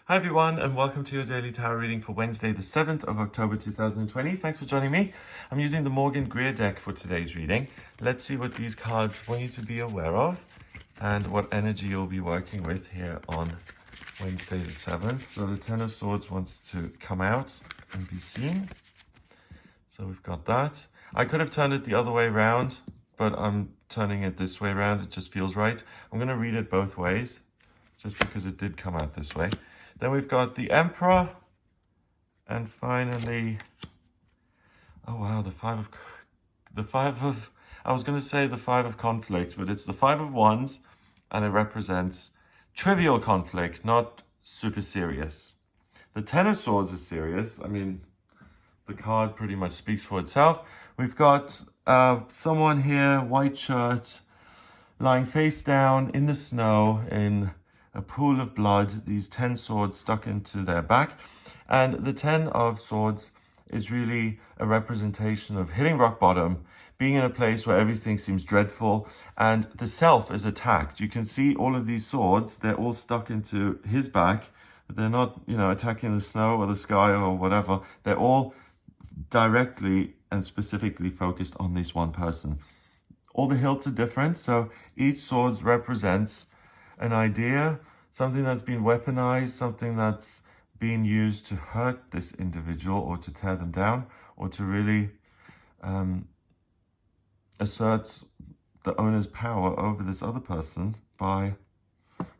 Hi everyone, and welcome to your daily tarot reading for Wednesday the 7th of October 2020. Thanks for joining me. I'm using the Morgan Greer deck for today's reading. Let's see what these cards want you to be aware of and what energy you'll be working with here on Wednesday the 7th. So the Ten of Swords wants to come out and be seen. So we've got that. I could have turned it the other way around, but I'm turning it this way around. It just feels right. I'm going to read it both ways just because it did come out this way. Then we've got the Emperor, and finally, oh wow, the Five of, I was going to say the Five of Conflict, but it's the Five of Wands, and it represents trivial conflict, not super serious. The Ten of Swords is serious. I mean, the card pretty much speaks for itself. We've got someone here, white shirt, lying face down in the snow in a pool of blood, these 10 swords stuck into their back. And the 10 of swords is really a representation of hitting rock bottom, being in a place where everything seems dreadful, and the self is attacked. You can see all of these swords, they're all stuck into his back. They're not, attacking the snow or the sky or whatever. They're all directly and specifically focused on this one person. All the hilts are different, so each sword represents an idea, something that's been weaponized, something that's being used to hurt this individual or to tear them down or to really assert the owner's power over this other person by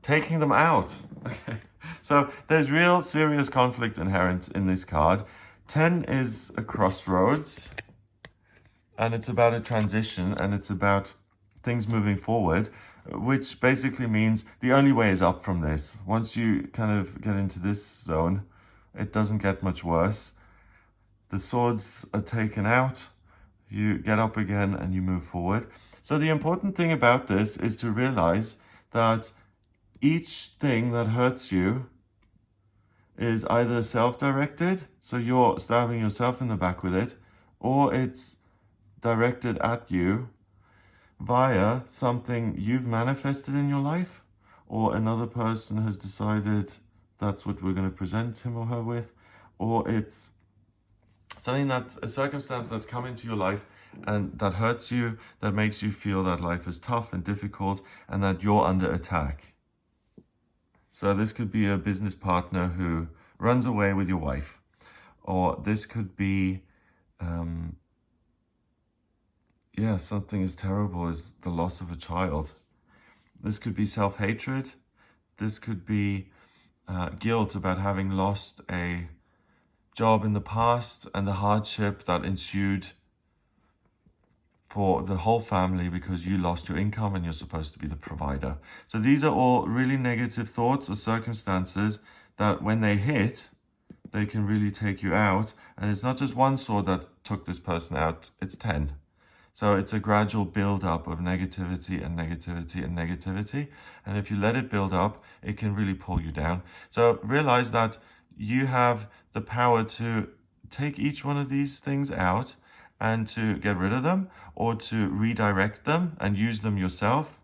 taking them out. Okay, so there's real serious conflict inherent in this card. 10 is a crossroads, and it's about a transition, and it's about things moving forward, which basically means the only way is up from this. Once you kind of get into this zone, it doesn't get much worse. The swords are taken out, you get up again and you move forward. So the important thing about this is to realize that each thing that hurts you is either self-directed, so you're stabbing yourself in the back with it, or it's directed at you via something you've manifested in your life, or another person has decided that's what we're going to present him or her with, or it's something that's a circumstance that's come into your life and that hurts you, that makes you feel that life is tough and difficult and that you're under attack. So this could be a business partner who runs away with your wife, or this could be something as terrible as the loss of a child. This could be self-hatred. This could be guilt about having lost a job in the past and the hardship that ensued for the whole family because you lost your income and you're supposed to be the provider. So these are all really negative thoughts or circumstances that when they hit, they can really take you out. And it's not just one sword that took this person out, it's 10. So it's a gradual build-up of negativity and negativity and negativity. And if you let it build up, it can really pull you down. So realize that you have the power to take each one of these things out and to get rid of them, or to redirect them and use them yourself,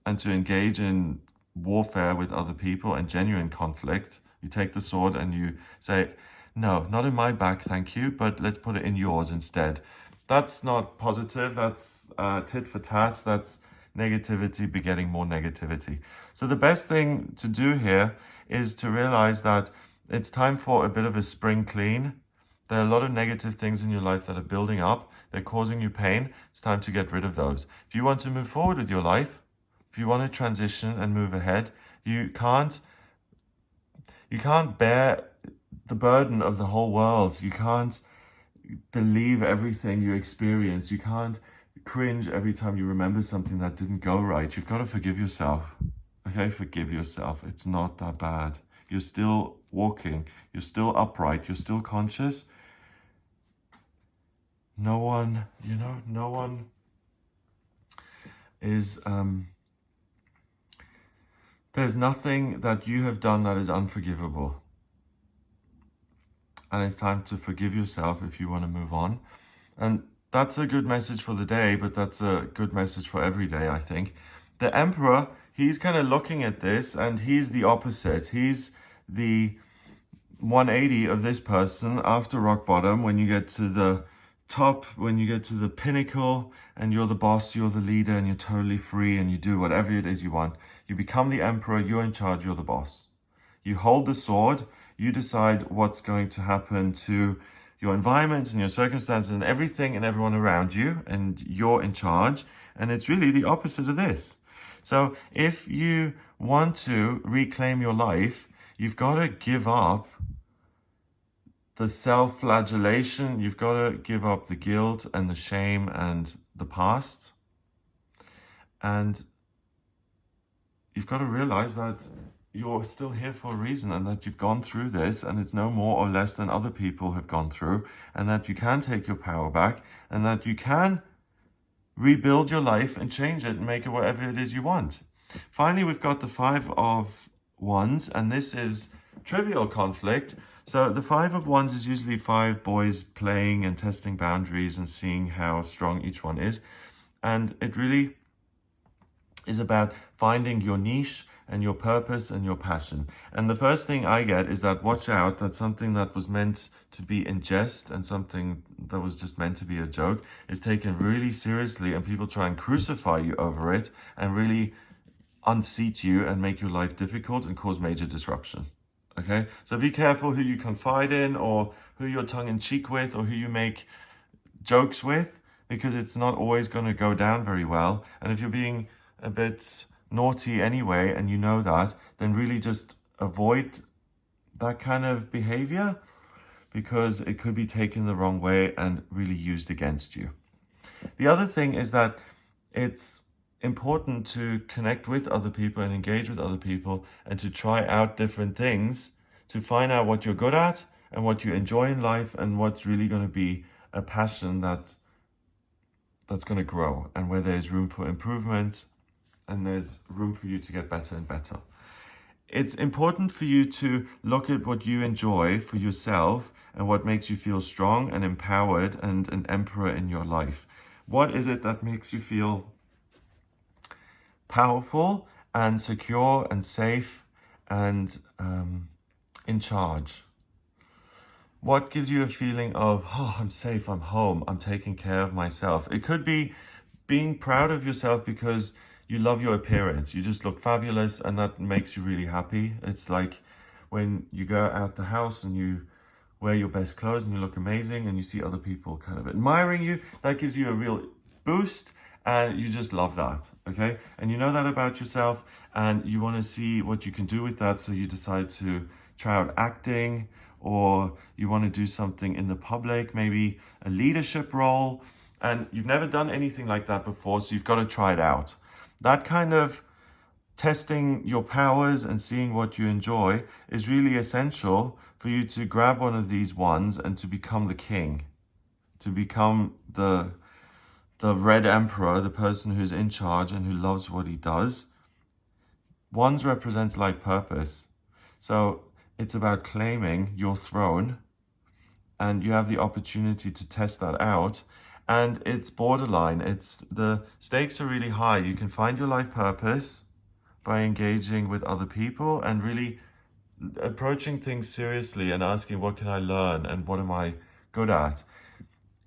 and to engage in warfare with other people and genuine conflict. You take the sword and you say, no, not in my back, thank you, but let's put it in yours instead. That's not positive. That's tit for tat. That's negativity begetting more negativity. So the best thing to do here is to realize that it's time for a bit of a spring clean. There are a lot of negative things in your life that are building up. They're causing you pain. It's time to get rid of those. If you want to move forward with your life, if you want to transition and move ahead, you can't bear the burden of the whole world. You can't believe everything you experience. You can't cringe every time you remember something that didn't go right. You've got to forgive yourself. Okay, forgive yourself. It's not that bad. You're still walking. You're still upright. You're still conscious. No one is, there's nothing that you have done that is unforgivable. And it's time to forgive yourself if you want to move on. And that's a good message for the day, but that's a good message for every day, I think. The Emperor, he's kind of looking at this, and he's the opposite. He's the 180 of this person after rock bottom, when you get to the top, when you get to the pinnacle, and you're the boss, you're the leader, and you're totally free, and you do whatever it is you want. You become the emperor, you're in charge, you're the boss. You hold the sword, you decide what's going to happen to your environment and your circumstances and everything and everyone around you, and you're in charge. And it's really the opposite of this. So if you want to reclaim your life, you've got to give up the self-flagellation. You've got to give up the guilt and the shame and the past. And you've got to realize that you're still here for a reason, and that you've gone through this, and it's no more or less than other people have gone through, and that you can take your power back, and that you can rebuild your life and change it and make it whatever it is you want. Finally, we've got the Five of Wands, and this is trivial conflict. So the Five of Wands is usually 5 boys playing and testing boundaries and seeing how strong each one is. And it really is about finding your niche and your purpose and your passion. And the first thing I get is that, watch out, that something that was meant to be in jest and something that was just meant to be a joke is taken really seriously, and people try and crucify you over it and really unseat you and make your life difficult and cause major disruption. Okay, so be careful who you confide in, or who you're tongue-in-cheek with, or who you make jokes with, because it's not always going to go down very well. And if you're being a bit naughty anyway, and you know that, then really just avoid that kind of behavior, because it could be taken the wrong way and really used against you. The other thing is that it's important to connect with other people and engage with other people, and to try out different things to find out what you're good at and what you enjoy in life, and what's really going to be a passion that's going to grow, and where there's room for improvement and there's room for you to get better and better. It's important for you to look at what you enjoy for yourself and what makes you feel strong and empowered and an emperor in your life. What is it that makes you feel powerful and secure and safe and in charge? What gives you a feeling of, oh, I'm safe, I'm home, I'm taking care of myself? It could be being proud of yourself because you love your appearance. You just look fabulous, and that makes you really happy. It's like when you go out the house and you wear your best clothes and you look amazing, and you see other people kind of admiring you. That gives you a real boost, and you just love that, okay? And you know that about yourself, and you want to see what you can do with that, so you decide to try out acting, or you want to do something in the public, maybe a leadership role, and you've never done anything like that before, so you've got to try it out. That kind of testing your powers and seeing what you enjoy is really essential for you to grab one of these wands and to become the king, to become the Red Emperor, the person who's in charge and who loves what he does. Wands represents life purpose. So it's about claiming your throne, and you have the opportunity to test that out. And it's borderline. The stakes are really high. You can find your life purpose by engaging with other people and really approaching things seriously and asking, what can I learn and what am I good at?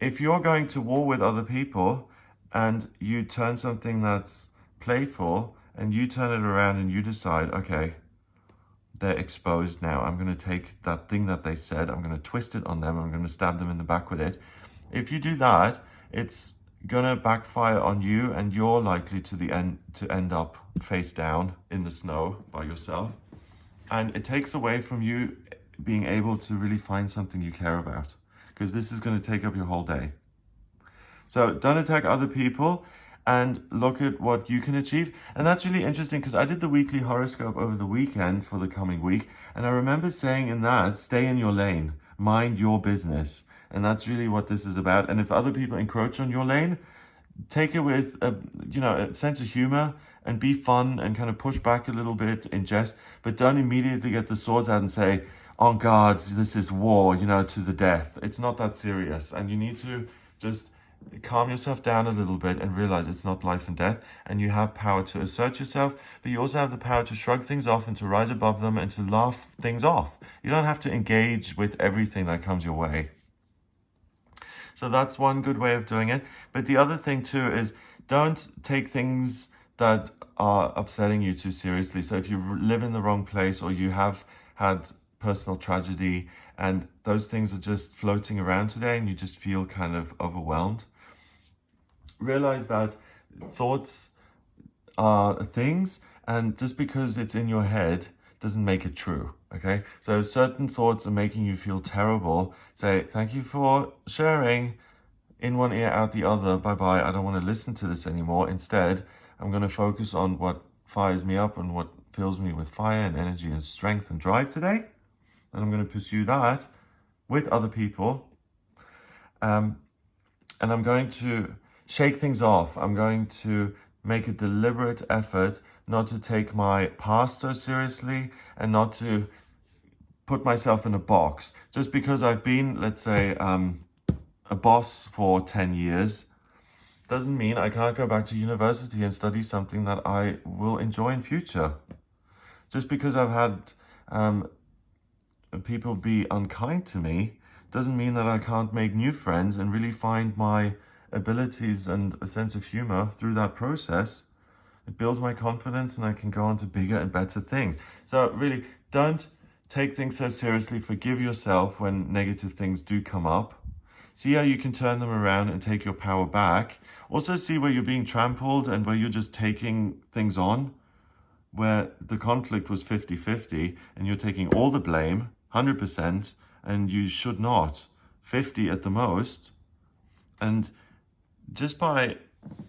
If you're going to war with other people and you turn something that's playful and you turn it around and you decide, okay, they're exposed now, I'm going to take that thing that they said, I'm going to twist it on them, I'm going to stab them in the back with it. If you do that, it's going to backfire on you, and you're likely to end up face down in the snow by yourself. And it takes away from you being able to really find something you care about, because this is going to take up your whole day. So don't attack other people, and look at what you can achieve. And that's really interesting, because I did the weekly horoscope over the weekend for the coming week, and I remember saying in that, stay in your lane, mind your business. And that's really what this is about. And if other people encroach on your lane, take it with a sense of humor, and be fun and kind of push back a little bit in jest, but don't immediately get the swords out and say, oh God, this is war, to the death. It's not that serious. And you need to just calm yourself down a little bit and realize it's not life and death, and you have power to assert yourself, but you also have the power to shrug things off and to rise above them and to laugh things off. You don't have to engage with everything that comes your way. So that's one good way of doing it. But the other thing too is don't take things that are upsetting you too seriously. So if you live in the wrong place, or you have had personal tragedy and those things are just floating around today and you just feel kind of overwhelmed, realize that thoughts are things, and just because it's in your head doesn't make it true. Okay, so certain thoughts are making you feel terrible. Say, thank you for sharing. In one ear, out the other. Bye-bye. I don't want to listen to this anymore. Instead, I'm going to focus on what fires me up and what fills me with fire and energy and strength and drive today. And I'm going to pursue that with other people. And I'm going to shake things off. I'm going to make a deliberate effort not to take my past so seriously and not to put myself in a box. Just because I've been, let's say, a boss for 10 years doesn't mean I can't go back to university and study something that I will enjoy in future. Just because I've had people be unkind to me doesn't mean that I can't make new friends and really find my abilities and a sense of humor through that process. It builds my confidence and I can go on to bigger and better things. So really, don't take things so seriously. Forgive yourself when negative things do come up. See how you can turn them around and take your power back. Also see where you're being trampled and where you're just taking things on, where the conflict was 50-50 and you're taking all the blame, 100%, and you should not, 50 at the most. And just by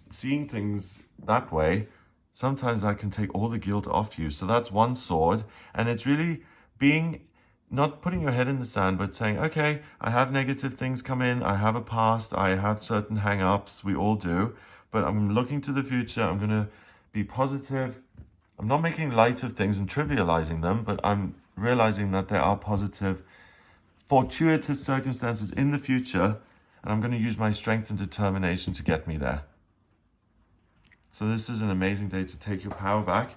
seeing things that way, sometimes that can take all the guilt off you. So that's one sword. And it's really being, not putting your head in the sand, but saying, okay, I have negative things come in. I have a past. I have certain hang-ups. We all do. But I'm looking to the future. I'm going to be positive. I'm not making light of things and trivializing them, but I'm realizing that there are positive, fortuitous circumstances in the future. And I'm going to use my strength and determination to get me there. So this is an amazing day to take your power back.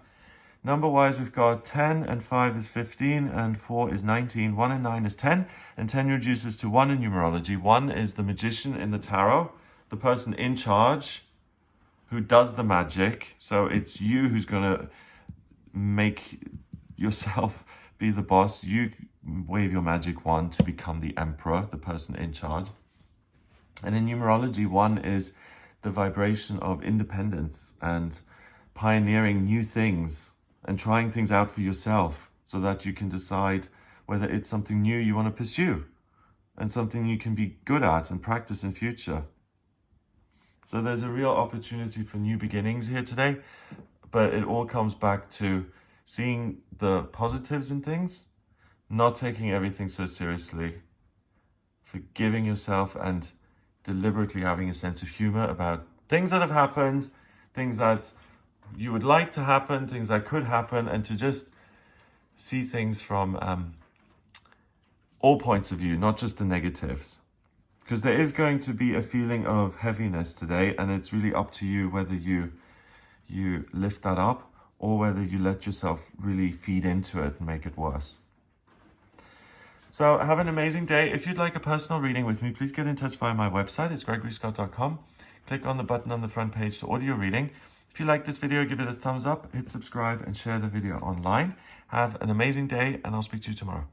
Number-wise, we've got 10 and 5 is 15 and 4 is 19. 1 and 9 is 10, and 10 reduces to 1 in numerology. 1 is the magician in the tarot, the person in charge who does the magic. So it's you who's going to make yourself be the boss. You wave your magic wand to become the emperor, the person in charge. And in numerology, 1 is the vibration of independence and pioneering new things and trying things out for yourself so that you can decide whether it's something new you want to pursue and something you can be good at and practice in future. So there's a real opportunity for new beginnings here today, but it all comes back to seeing the positives in things, not taking everything so seriously, forgiving yourself and deliberately having a sense of humor about things that have happened, things that you would like to happen, things that could happen, and to just see things from all points of view, not just the negatives. Because there is going to be a feeling of heaviness today, and it's really up to you whether you lift that up or whether you let yourself really feed into it and make it worse. So have an amazing day. If you'd like a personal reading with me, please get in touch via my website. It's gregoryscott.com. Click on the button on the front page to order your reading. If you like this video, give it a thumbs up, hit subscribe, and share the video online. Have an amazing day, and I'll speak to you tomorrow.